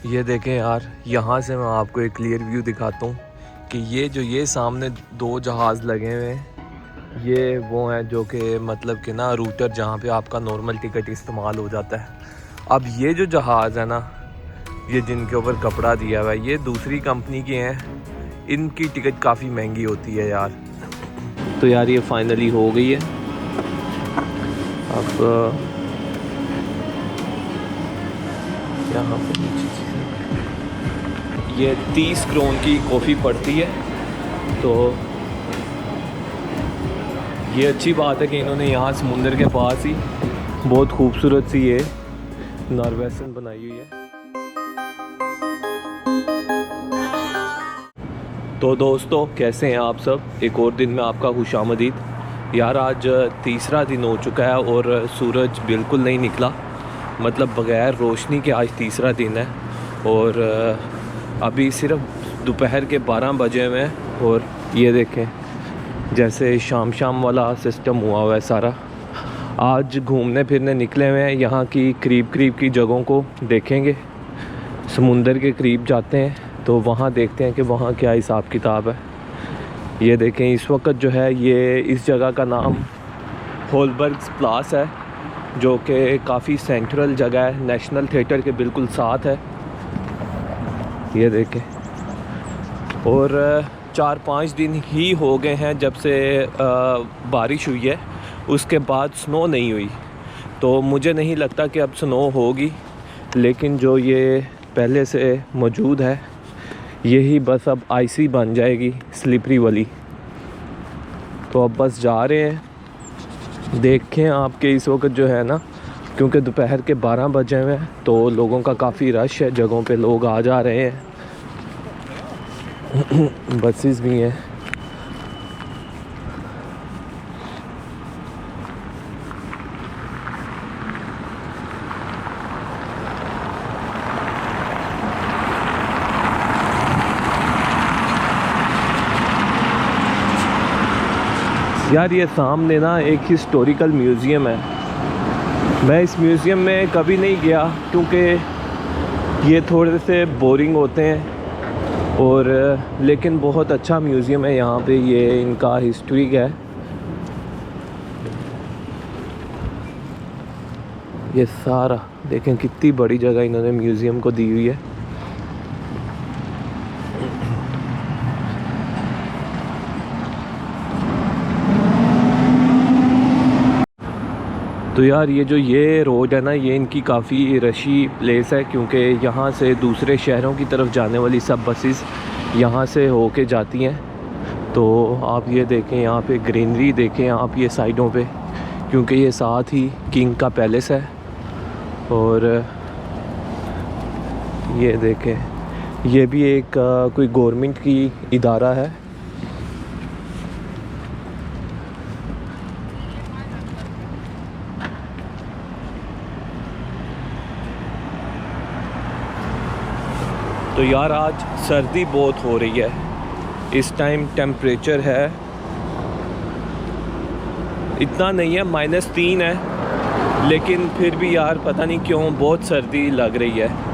ये देखें यार, यहाँ से मैं आपको एक क्लियर व्यू दिखाता हूँ कि ये सामने दो जहाज़ लगे हुए हैं, ये वो हैं जो कि मतलब कि ना रूटर जहाँ पे आपका नॉर्मल टिकट इस्तेमाल हो जाता है। अब ये जो जहाज़ है ना, ये जिनके ऊपर कपड़ा दिया हुआ है, ये दूसरी कंपनी के हैं। इनकी टिकट काफ़ी महंगी होती है यार। तो यार ये फाइनली हो गई है। अब यहाँ पे ये 30 करोड़ की कॉफ़ी पड़ती है। तो ये अच्छी बात है कि इन्होंने यहाँ समुंदर के पास ही बहुत खूबसूरत सी ये नॉर्वेसन बनाई हुई है। तो दोस्तों कैसे हैं आप सब, एक और दिन में आपका खुशामदीद। यार आज तीसरा दिन हो चुका है और सूरज बिल्कुल नहीं निकला, मतलब बग़ैर रोशनी के आज तीसरा दिन है। और अभी सिर्फ दोपहर के 12 बजे में, और ये देखें जैसे शाम वाला सिस्टम हुआ है सारा। आज घूमने फिरने निकले हुए हैं, यहाँ की करीब की जगहों को देखेंगे। समुंदर के करीब जाते हैं तो वहाँ देखते हैं कि वहाँ क्या हिसाब किताब है। ये देखें इस वक्त जो है, ये इस जगह का नाम होलबर्ग्स प्लास है, जो कि काफ़ी सेंट्रल जगह है, नेशनल थिएटर के बिल्कुल साथ है। ये देखें, और 4-5 दिन ही हो गए हैं जब से बारिश हुई है, उसके बाद स्नो नहीं हुई। तो मुझे नहीं लगता कि अब स्नो होगी, लेकिन जो ये पहले से मौजूद है यही बस अब आइसी बन जाएगी, स्लिपरी वाली। तो अब बस जा रहे हैं। देखें आपके इस वक्त जो है ना, क्योंकि दोपहर के 12 बजे हुए हैं तो लोगों का काफ़ी रश है, जगहों पे लोग आ जा रहे हैं। बसेस भी हैं। यार ये सामने ना एक हिस्टोरिकल म्यूज़ियम है। मैं इस म्यूज़ियम में कभी नहीं गया क्योंकि ये थोड़े से बोरिंग होते हैं, और लेकिन बहुत अच्छा म्यूज़ियम है यहाँ पे। ये इनका हिस्ट्री है। ये सारा देखें कितनी बड़ी जगह इन्होंने म्यूज़ियम को दी हुई है। तो यार ये रोड है ना, ये इनकी काफ़ी रशी प्लेस है, क्योंकि यहाँ से दूसरे शहरों की तरफ जाने वाली सब बसेस यहाँ से होके जाती हैं। तो आप ये देखें, यहाँ पे ग्रीनरी देखें आप ये साइडों पे, क्योंकि ये साथ ही किंग का पैलेस है। और ये देखें, ये भी एक कोई गवर्नमेंट की इदारा है। तो यार आज सर्दी बहुत हो रही है। इस टाइम टेम्परेचर है, इतना नहीं है, -3 है, लेकिन फिर भी यार पता नहीं क्यों बहुत सर्दी लग रही है।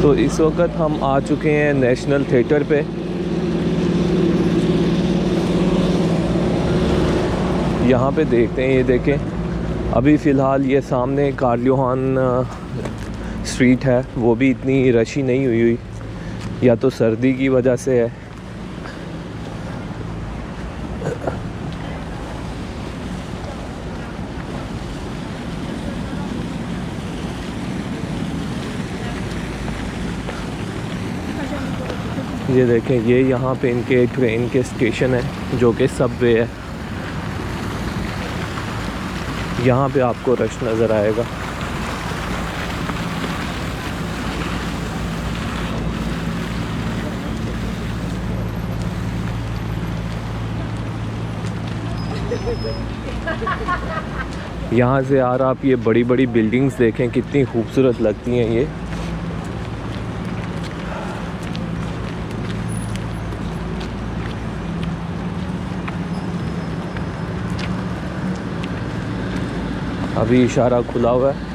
तो इस वक्त हम आ चुके हैं नेशनल थिएटर पे। यहाँ पे देखते हैं, ये देखें अभी फ़िलहाल ये सामने कार्ल जोहान स्ट्रीट है, वो भी इतनी रशी नहीं हुई, या तो सर्दी की वजह से है। ये देखें, ये यहाँ पे इनके ट्रेन के स्टेशन है जो कि सबवे है। यहाँ पे आपको रश नज़र आएगा। यहाँ से यार आप ये बड़ी बड़ी बिल्डिंग्स देखें कितनी खूबसूरत लगती हैं ये। अभी इशारा खुला हुआ है।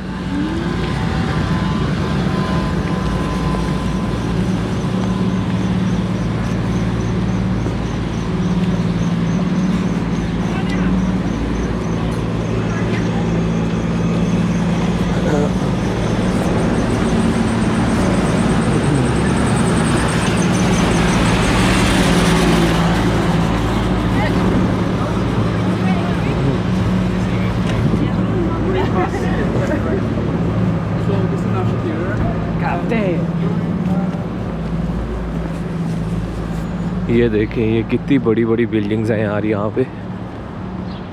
ये देखें ये कितनी बड़ी बड़ी बिल्डिंग्स हैं यार यहाँ पे,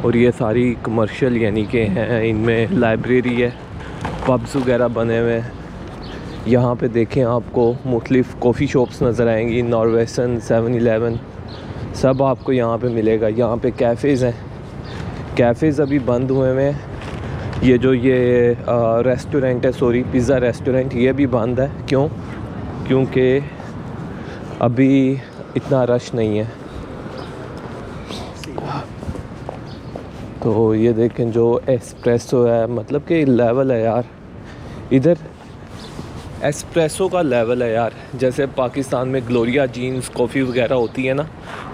और ये सारी कमर्शियल यानी कि हैं। इनमें लाइब्रेरी है, पब्स वगैरह बने हुए हैं। यहाँ पे देखें आपको मुख्तलिफ़ कॉफ़ी शॉप्स नज़र आएंगी, नॉर्वेस्टर्न, 7-Eleven सब आपको यहाँ पे मिलेगा। यहाँ पे कैफ़ेज़ हैं, कैफ़ेज़ अभी बंद हुए हैं। ये जो ये रेस्टोरेंट है, सॉरी पिज़्ज़ा रेस्टोरेंट, ये भी बंद है। क्यों? क्योंकि अभी इतना रश नहीं है। तो ये देखें जो एस्प्रेसो है, मतलब कि लेवल है यार, इधर एस्प्रेसो का लेवल है यार। जैसे पाकिस्तान में ग्लोरिया जीन्स कॉफ़ी वगैरह होती है ना,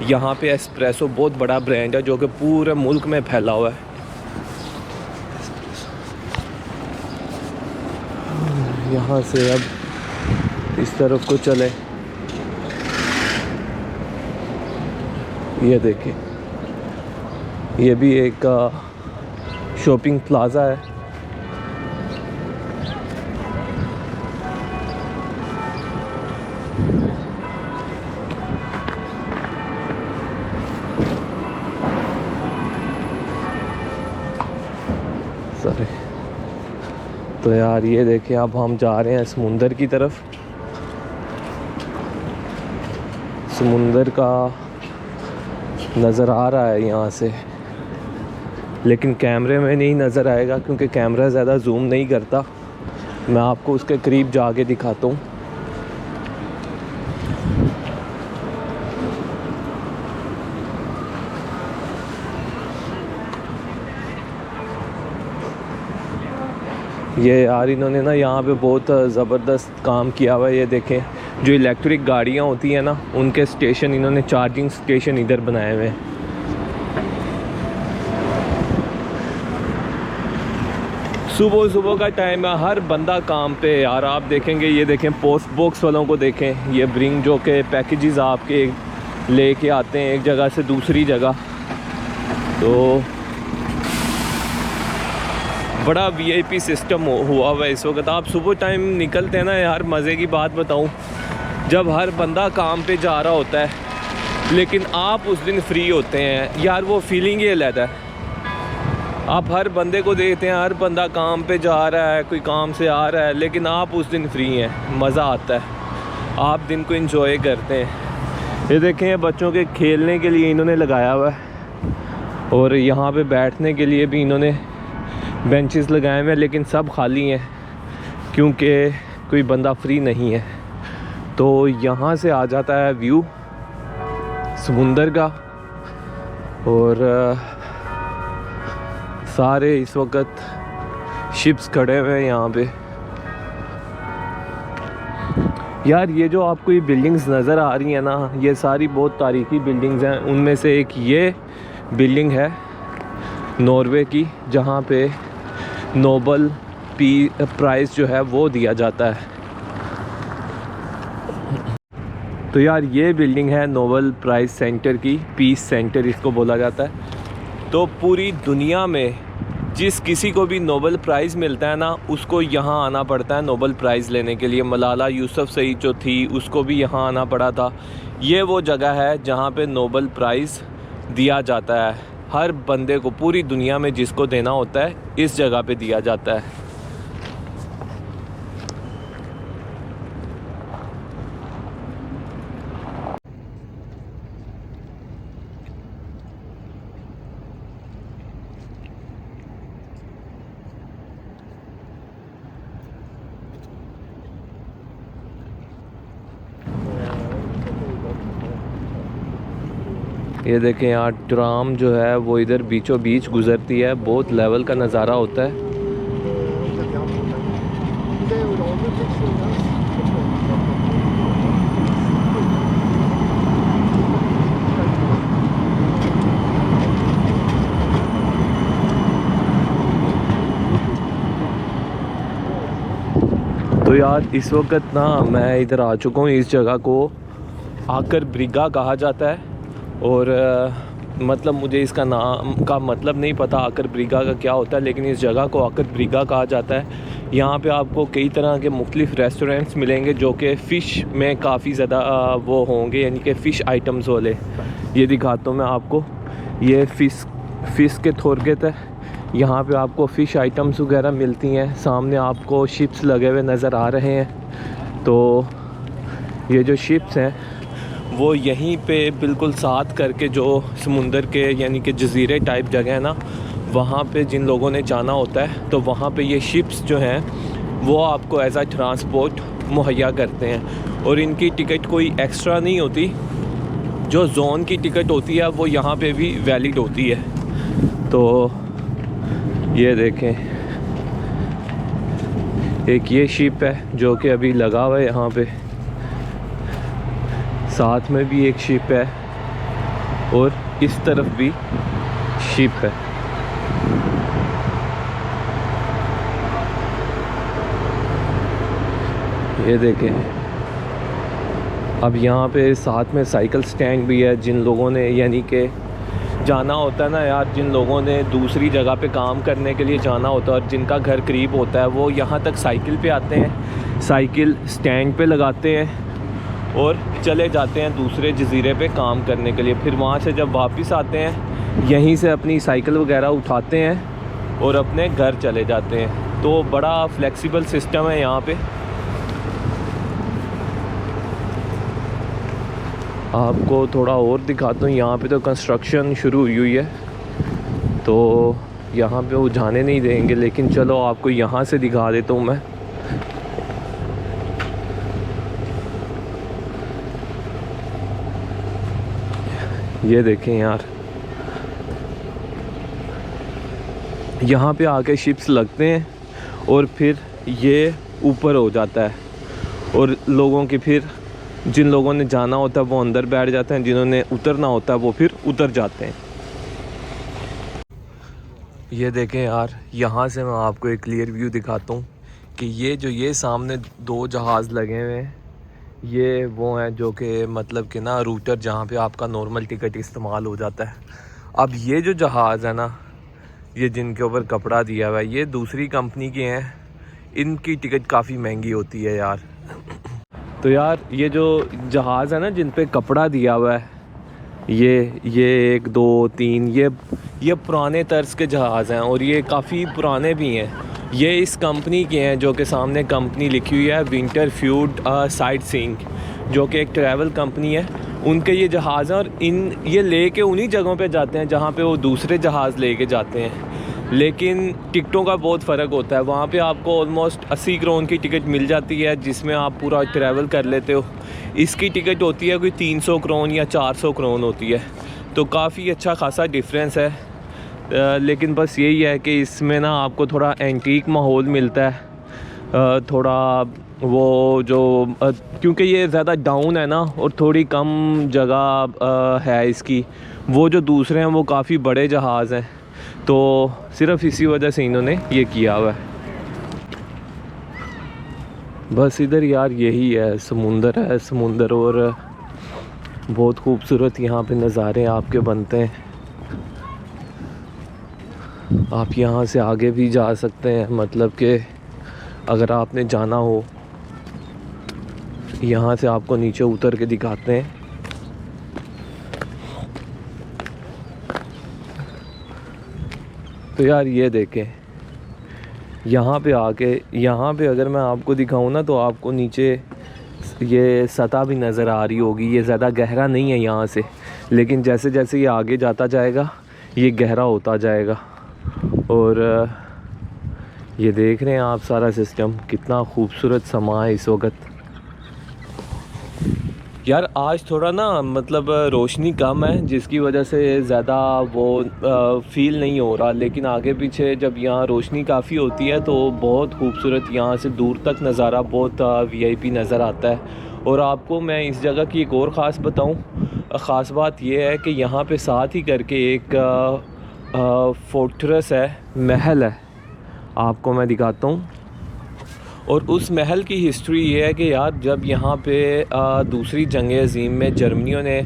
यहाँ पे एस्प्रेसो बहुत बड़ा ब्रांड है जो कि पूरे मुल्क में फैला हुआ है। यहाँ से अब इस तरफ को चले, ये देखिए ये भी एक शॉपिंग प्लाज़ा है। सॉरी। तो यार ये देखिए अब हम जा रहे हैं समुंदर की तरफ। समुंदर का नज़र आ रहा है यहाँ से, लेकिन कैमरे में नहीं नज़र आएगा क्योंकि कैमरा ज़्यादा जूम नहीं करता। मैं आपको उसके करीब जाके दिखाता हूँ। ये यार इन्होंने ना यहाँ पे बहुत ज़बरदस्त काम किया हुआ है। ये देखें जो इलेक्ट्रिक गाड़ियाँ होती हैं ना, उनके स्टेशन, इन्होंने चार्जिंग स्टेशन इधर बनाए हुए हैं। सुबह सुबह का टाइम है, हर बंदा काम पे यार। आप देखेंगे, ये देखें पोस्ट बॉक्स वालों को देखें, ये ब्रिंग जो के पैकेजेस आपके लेके आते हैं एक जगह से दूसरी जगह। तो बड़ा वीआईपी सिस्टम हुआ हुआ है इस वक्त। आप सुबह टाइम निकलते हैं ना यार, मज़े की बात बताऊं, जब हर बंदा काम पे जा रहा होता है लेकिन आप उस दिन फ्री होते हैं यार, वो फीलिंग ही अलग है। आप हर बंदे को देखते हैं, हर बंदा काम पे जा रहा है, कोई काम से आ रहा है, लेकिन आप उस दिन फ्री हैं, मज़ा आता है, आप दिन को एंजॉय करते हैं। ये देखें बच्चों के खेलने के लिए इन्होंने लगाया हुआ है, और यहाँ पे बैठने के लिए भी इन्होंने बेंचेस लगाए हुए हैं, लेकिन सब खाली हैं क्योंकि कोई बंदा फ्री नहीं है। तो यहाँ से आ जाता है व्यू समुंदर का, और सारे इस वक्त शिप्स खड़े हुए हैं यहाँ पे। यार ये जो आपको ये बिल्डिंग्स नज़र आ रही हैं ना, ये सारी बहुत तारीखी बिल्डिंग्स हैं। उनमें से एक ये बिल्डिंग है नॉर्वे की, जहाँ पे नोबल प्राइज़ जो है वो दिया जाता है। तो यार ये बिल्डिंग है नोबल प्राइज़ सेंटर की, पीस सेंटर इसको बोला जाता है। तो पूरी दुनिया में जिस किसी को भी नोबल प्राइज़ मिलता है ना, उसको यहाँ आना पड़ता है नोबल प्राइज़ लेने के लिए। मलाला यूसुफ़ज़ई जो थी, उसको भी यहाँ आना पड़ा था। ये वो जगह है जहाँ पे नोबल प्राइज़ दिया जाता है। हर बंदे को पूरी दुनिया में जिसको देना होता है, इस जगह पे दिया जाता है। ये देखें यार, ट्राम जो है वो इधर बीचों बीच गुजरती है, बहुत लेवल का नज़ारा होता है। तो यार इस वक्त ना मैं इधर आ चुका हूँ। इस जगह को आकर ब्रिगा कहा जाता है और मतलब मुझे इसका नाम का मतलब नहीं पता आकर ब्रिगा का क्या होता है, लेकिन इस जगह को आकर ब्रिगा कहा जाता है। यहाँ पे आपको कई तरह के मुख्तलिफ़ रेस्टोरेंट्स मिलेंगे जो कि फ़िश में काफ़ी ज़्यादा वो होंगे, यानी कि फ़िश आइटम्स वाले। ये दिखाता हूँ मैं आपको, ये फ़िश के थोरगेत है। यहाँ पे आपको फ़िश आइटम्स वगैरह मिलती हैं। सामने आपको शिप्स लगे हुए नज़र आ रहे हैं। तो ये जो शिप्स हैं वो यहीं पे बिल्कुल साथ करके जो समुंदर के यानी कि जजीरे टाइप जगह है ना, वहाँ पे जिन लोगों ने जाना होता है तो वहाँ पे ये शिप्स जो हैं वो आपको एज आ ट्रांसपोर्ट मुहैया करते हैं। और इनकी टिकट कोई एक्स्ट्रा नहीं होती, जो जोन की टिकट होती है वो यहाँ पे भी वैलिड होती है। तो ये देखें, एक ये शिप है जो कि अभी लगा हुआ है यहाँ पे, साथ में भी एक शिप है और इस तरफ भी शिप है। ये देखें, अब यहाँ पे साथ में साइकिल स्टैंड भी है। जिन लोगों ने यानी कि जाना होता है ना यार, जिन लोगों ने दूसरी जगह पे काम करने के लिए जाना होता है और जिनका घर करीब होता है, वो यहाँ तक साइकिल पे आते हैं, साइकिल स्टैंड पे लगाते हैं और चले जाते हैं दूसरे जजीरे पे काम करने के लिए। फिर वहाँ से जब वापस आते हैं, यहीं से अपनी साइकिल वगैरह उठाते हैं और अपने घर चले जाते हैं। तो बड़ा फ्लेक्सिबल सिस्टम है यहाँ पे। आपको थोड़ा और दिखाता हूँ। यहाँ पे तो कंस्ट्रक्शन शुरू हुई है, तो यहाँ पे वो जाने नहीं देंगे, लेकिन चलो आपको यहाँ से दिखा देता हूँ मैं। ये देखें यार, यहाँ पे आके शिप्स लगते हैं और फिर ये ऊपर हो जाता है और लोगों की फिर जिन लोगों ने जाना होता है वो अंदर बैठ जाते हैं, जिन्होंने उतरना होता है वो फिर उतर जाते हैं। ये देखें यार, यहाँ से मैं आपको एक क्लियर व्यू दिखाता हूँ कि ये सामने दो जहाज़ लगे हुए हैं, ये वो हैं जो कि मतलब कि ना रूटर, जहाँ पे आपका नॉर्मल टिकट इस्तेमाल हो जाता है। अब ये जो जहाज़ है ना, ये जिनके ऊपर कपड़ा दिया हुआ है, ये दूसरी कंपनी के हैं। इनकी टिकट काफ़ी महंगी होती है यार। तो यार ये जो जहाज़ है ना जिन पे कपड़ा दिया हुआ है, ये 1 2 3 ये पुराने तर्ज के जहाज़ हैं और ये काफ़ी पुराने भी हैं। ये इस कंपनी के हैं जो कि सामने कंपनी लिखी हुई है, विंटर फ्यूड साइट सीइंग, जो कि एक ट्रैवल कंपनी है। उनके ये जहाज़ हैं और ये लेके उन्हीं जगहों पे जाते हैं जहाँ पे वो दूसरे जहाज़ लेके जाते हैं। लेकिन टिकटों का बहुत फ़र्क होता है। वहाँ पे आपको ऑलमोस्ट 80 करोड़ की टिकट मिल जाती है जिसमें आप पूरा ट्रैवल कर लेते हो। इसकी टिकट होती है कोई 300 करोड़ या 400 करोड़ होती है, तो काफ़ी अच्छा खासा डिफरेंस है। लेकिन बस यही है कि इसमें ना आपको थोड़ा एंटीक माहौल मिलता है, थोड़ा वो जो क्योंकि ये ज़्यादा डाउन है ना और थोड़ी कम जगह है इसकी। वो जो दूसरे हैं वो काफ़ी बड़े जहाज़ हैं, तो सिर्फ इसी वजह से इन्होंने ये किया हुआ है। बस इधर यार यही है, समुंदर और बहुत खूबसूरत यहाँ पे नज़ारे आपके बनते हैं। आप यहाँ से आगे भी जा सकते हैं, मतलब कि अगर आपने जाना हो। यहाँ से आपको नीचे उतर के दिखाते हैं। तो यार ये देखें, यहाँ पे आके यहाँ पे अगर मैं आपको दिखाऊँ ना तो आपको नीचे ये सतह भी नज़र आ रही होगी। ये ज़्यादा गहरा नहीं है यहाँ से, लेकिन जैसे जैसे ये आगे जाता जाएगा ये गहरा होता जाएगा। और ये देख रहे हैं आप सारा सिस्टम, कितना खूबसूरत समा है इस वक्त। यार आज थोड़ा ना मतलब रोशनी कम है, जिसकी वजह से ज़्यादा वो फ़ील नहीं हो रहा, लेकिन आगे पीछे जब यहाँ रोशनी काफ़ी होती है तो बहुत खूबसूरत यहाँ से दूर तक नज़ारा बहुत वीआईपी नज़र आता है। और आपको मैं इस जगह की एक और ख़ास बताऊँ, ख़ास बात यह है कि यहाँ पे साथ ही करके एक फोर्ट्रेस है, महल है, आपको मैं दिखाता हूँ। और उस महल की हिस्ट्री ये है कि यार जब यहाँ पे दूसरी जंग अज़ीम में जर्मनियों ने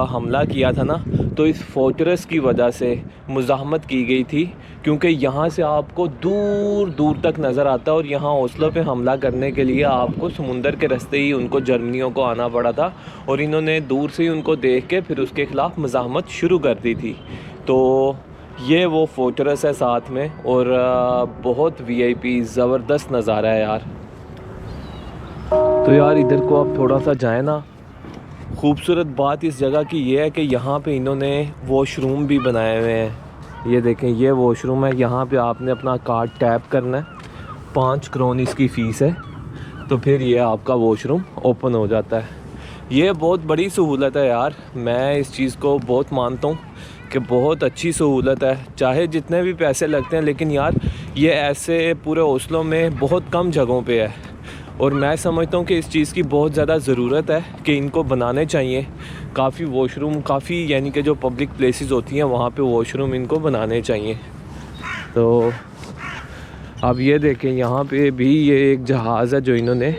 हमला किया था ना, तो इस फोर्ट्रेस की वजह से मुज़ाहमत की गई थी, क्योंकि यहाँ से आपको दूर दूर तक नज़र आता है। और यहाँ ओस्लो पे हमला करने के लिए आपको समुंदर के रास्ते ही उनको जर्मनियों को आना पड़ा था, और इन्होंने दूर से ही उनको देख के फिर उसके ख़िलाफ़ मुज़ाहमत शुरू कर दी थी। तो ये वो फोर्ट्रेस है साथ में, और बहुत वीआईपी ज़बरदस्त नज़ारा है यार। तो यार इधर को आप थोड़ा सा जाए ना, खूबसूरत बात इस जगह की ये है कि यहाँ पे इन्होंने वॉशरूम भी बनाए हुए हैं। ये देखें, ये वॉशरूम है। यहाँ पे आपने अपना कार्ड टैप करना है, 5 करोन इसकी फ़ीस है, तो फिर ये आपका वॉशरूम ओपन हो जाता है। ये बहुत बड़ी सहूलत है यार, मैं इस चीज़ को बहुत मानता हूँ कि बहुत अच्छी सहूलत है। चाहे जितने भी पैसे लगते हैं, लेकिन यार ये ऐसे पूरे ओस्लो में बहुत कम जगहों पे है, और मैं समझता हूँ कि इस चीज़ की बहुत ज़्यादा ज़रूरत है कि इनको बनाने चाहिए। काफ़ी वॉशरूम, काफ़ी यानी कि जो पब्लिक प्लेसेस होती हैं वहाँ पे वॉशरूम इनको बनाने चाहिए। तो अब ये देखें, यहाँ पे भी ये एक जहाज़ है जो इन्होंने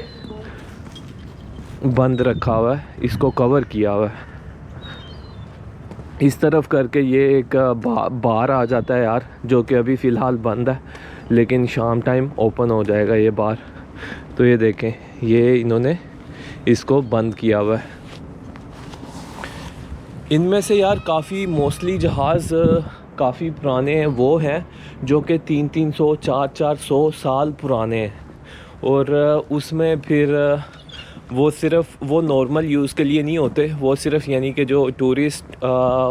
बंद रखा हुआ है, इसको कवर किया हुआ है। इस तरफ करके ये एक बार आ जाता है यार, जो कि अभी फ़िलहाल बंद है, लेकिन शाम टाइम ओपन हो जाएगा ये बार। तो ये देखें, ये इन्होंने इसको बंद किया हुआ है। इनमें से यार काफ़ी मोस्टली जहाज़ काफ़ी पुराने वो हैं, जो कि 300-300, 400-400 साल पुराने हैं। और उसमें फिर वो सिर्फ़ वो नॉर्मल यूज़ के लिए नहीं होते, वो सिर्फ़ यानी कि जो टूरिस्ट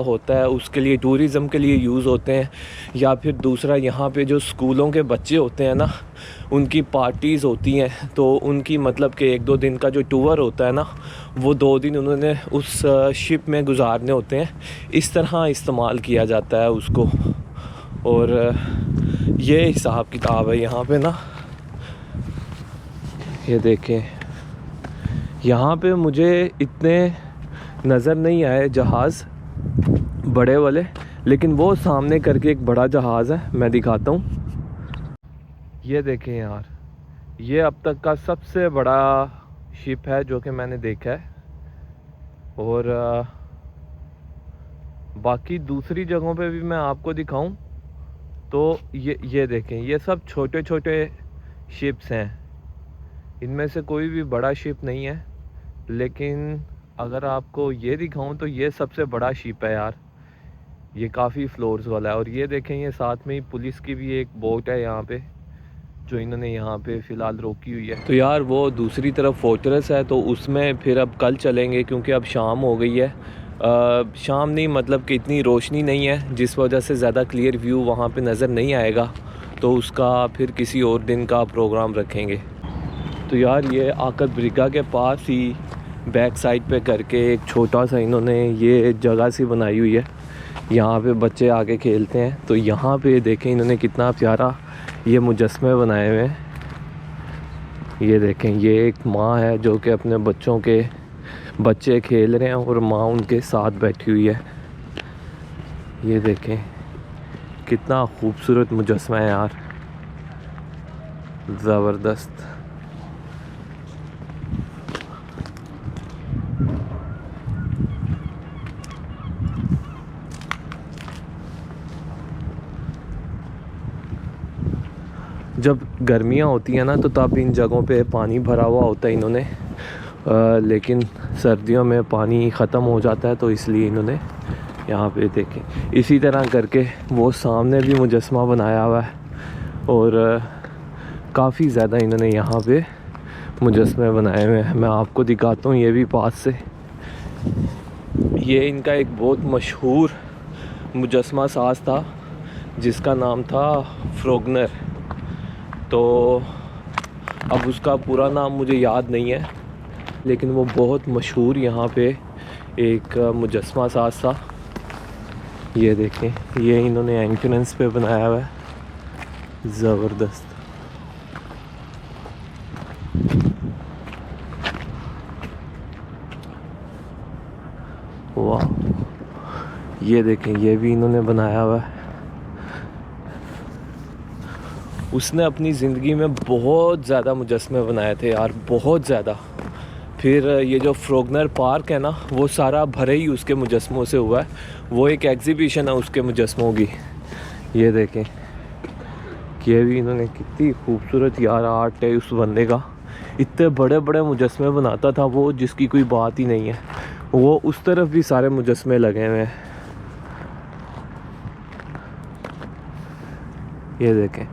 होता है उसके लिए, टूरिज़म के लिए यूज़ होते हैं। या फिर दूसरा, यहाँ पे जो स्कूलों के बच्चे होते हैं ना, उनकी पार्टीज़ होती हैं, तो उनकी मतलब कि 1-2 दिन का जो टूर होता है ना, वो 2 दिन उन्होंने उस शिप में गुजारने होते हैं। इस तरह इस्तेमाल किया जाता है उसको। और ये हिसाब किताब है यहाँ पे ना। ये देखें, यहाँ पे मुझे इतने नज़र नहीं आए जहाज़ बड़े वाले, लेकिन वो सामने करके एक बड़ा जहाज़ है, मैं दिखाता हूँ। ये देखें यार, ये अब तक का सबसे बड़ा शिप है जो कि मैंने देखा है। और बाकी दूसरी जगहों पे भी मैं आपको दिखाऊं तो ये देखें, ये सब छोटे छोटे शिप्स हैं, इनमें से कोई भी बड़ा शिप नहीं है। लेकिन अगर आपको ये दिखाऊं तो ये सबसे बड़ा शिप है यार, ये काफ़ी फ्लोर्स वाला है। और ये देखें, ये साथ में ही पुलिस की भी एक बोट है यहाँ पे, जो इन्होंने यहाँ पे फ़िलहाल रोकी हुई है। तो यार वो दूसरी तरफ फोर्ट्रेस है, तो उसमें फिर अब कल चलेंगे, क्योंकि अब शाम हो गई है। शाम नहीं, मतलब कि इतनी रोशनी नहीं है, जिस वजह से ज़्यादा क्लियर व्यू वहाँ पे नज़र नहीं आएगा, तो उसका फिर किसी और दिन का प्रोग्राम रखेंगे। तो यार ये आकद ब्रिगा के पास ही बैक साइड पे करके एक छोटा सा इन्होंने ये जगह सी बनाई हुई है, यहाँ पे बच्चे आके खेलते हैं। तो यहाँ पे देखें इन्होंने कितना प्यारा ये मुजस्मे बनाए हुए हैं। ये देखें, ये एक माँ है जो कि अपने बच्चों के बच्चे खेल रहे हैं और माँ उनके साथ बैठी हुई है। ये देखें कितना खूबसूरत मुजस्मा है यार, ज़बरदस्त। जब गर्मियाँ होती हैं ना, तो तब इन जगहों पे पानी भरा हुआ होता है इन्होंने, लेकिन सर्दियों में पानी ख़त्म हो जाता है, तो इसलिए इन्होंने यहाँ पे देखें इसी तरह करके वो सामने भी मुजस्मा बनाया हुआ है। और काफ़ी ज़्यादा इन्होंने यहाँ पे मुजस्मे बनाए हुए हैं। मैं आपको दिखाता हूँ ये भी पास से। ये इनका एक बहुत मशहूर मुजस्मा साज था जिसका नाम था फ्रोगनर। तो अब उसका पूरा नाम मुझे याद नहीं है, लेकिन वो बहुत मशहूर यहाँ पे एक मुजस्मा साज था। ये देखें, ये इन्होंने एंट्रेंस पे बनाया हुआ है, ज़बरदस्त। वाह, ये देखें, ये भी इन्होंने बनाया हुआ है। उसने अपनी ज़िंदगी में बहुत ज़्यादा मुजस्मे बनाए थे यार, बहुत ज़्यादा। फिर ये जो फ्रोगनर पार्क है ना, वो सारा भरे ही उसके मुजस्मों से हुआ है। वो एक एग्ज़िबिशन है उसके मुजस्मों की। ये देखें, ये भी इन्होंने, कितनी खूबसूरत यार आर्ट है उस बंदे का। इतने बड़े बड़े मुजस्मे बनाता था वो, जिसकी कोई बात ही नहीं है। वो उस तरफ भी सारे मुजस्मे लगे हुए हैं। ये देखें,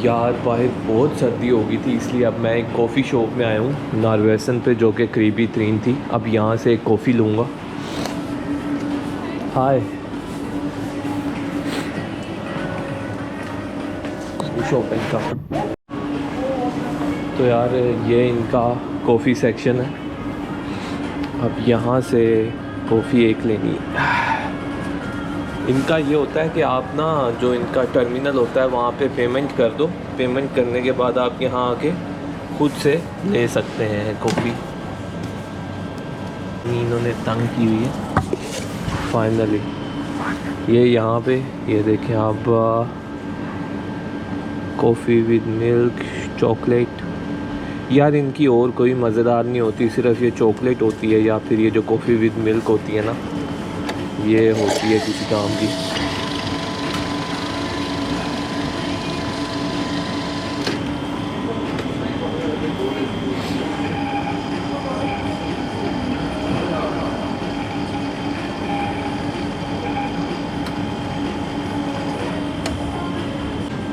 यार बाहर बहुत सर्दी हो गई थी, इसलिए अब मैं एक कॉफ़ी शॉप में आया हूँ नारवेसन पे, जो कि करीबी तरीन थी। अब यहाँ से एक कॉफ़ी लूँगा। हाय, शॉप है इनका। तो यार ये इनका कॉफ़ी सेक्शन है। अब यहाँ से कॉफ़ी एक लेनी है। इनका ये होता है कि आप ना, जो इनका टर्मिनल होता है वहाँ पे पेमेंट कर दो। पेमेंट करने के बाद आप यहाँ आके खुद से ले सकते हैं कॉफ़ी। इन्होंने तंग की हुई है फाइनली। ये यहाँ पे ये देखें आप, कॉफ़ी विद मिल्क चॉकलेट। यार इनकी और कोई मज़ेदार नहीं होती, सिर्फ ये चॉकलेट होती है, या फिर ये जो कॉफ़ी विद मिल्क होती है ना, ये होती है किसी काम की।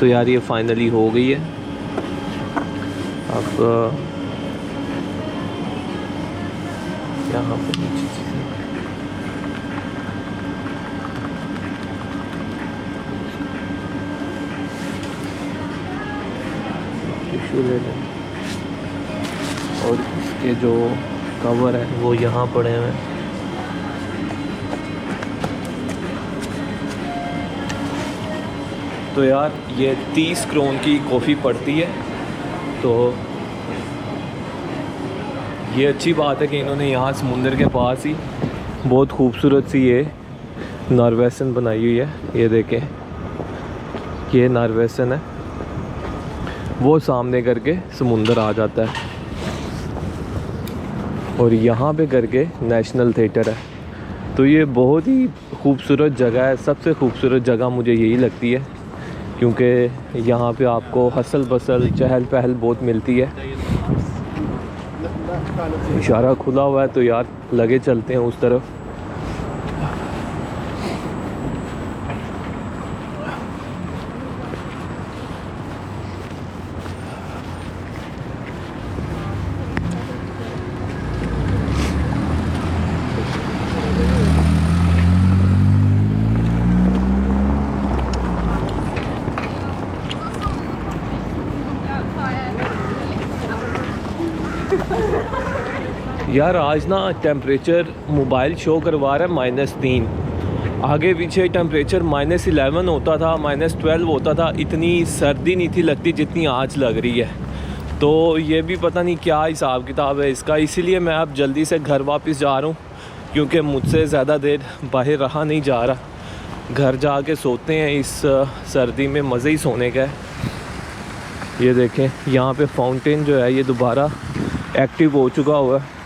तो यार ये फाइनली हो गई है। अब यहाँ पे नीचे चीज़ें, टिश्यू ले लें, और इसके जो कवर है वो यहाँ पड़े हुए हैं। तो यार ये 30 क्रोन की कॉफ़ी पड़ती है। तो ये अच्छी बात है कि इन्होंने यहाँ समुंदर के पास ही बहुत खूबसूरत सी ये नारवेसन बनाई हुई है। ये देखें, ये नारवेसन है, वो सामने करके समुंदर आ जाता है, और यहाँ पे करके नेशनल थिएटर है। तो ये बहुत ही खूबसूरत जगह है। सबसे खूबसूरत जगह मुझे यही लगती है, क्योंकि यहाँ पे आपको हसल बसल चहल पहल बहुत मिलती है। इशारा खुला हुआ है तो यार लगे चलते हैं उस तरफ। यार आज ना टेम्परेचर मोबाइल शो करवा रहा है -3। आगे पीछे टेम्परेचर -11 होता था, -12 होता था। इतनी सर्दी नहीं थी लगती जितनी आज लग रही है। तो ये भी पता नहीं क्या हिसाब किताब है इसका। इसीलिए मैं अब जल्दी से घर वापस जा रहा हूँ, क्योंकि मुझसे ज़्यादा देर बाहर रहा नहीं जा रहा। घर जाके सोते हैं, इस सर्दी में मज़े ही सोने का है। ये देखें, यहाँ पे फाउंटेन जो है ये दोबारा एक्टिव हो चुका हुआ है।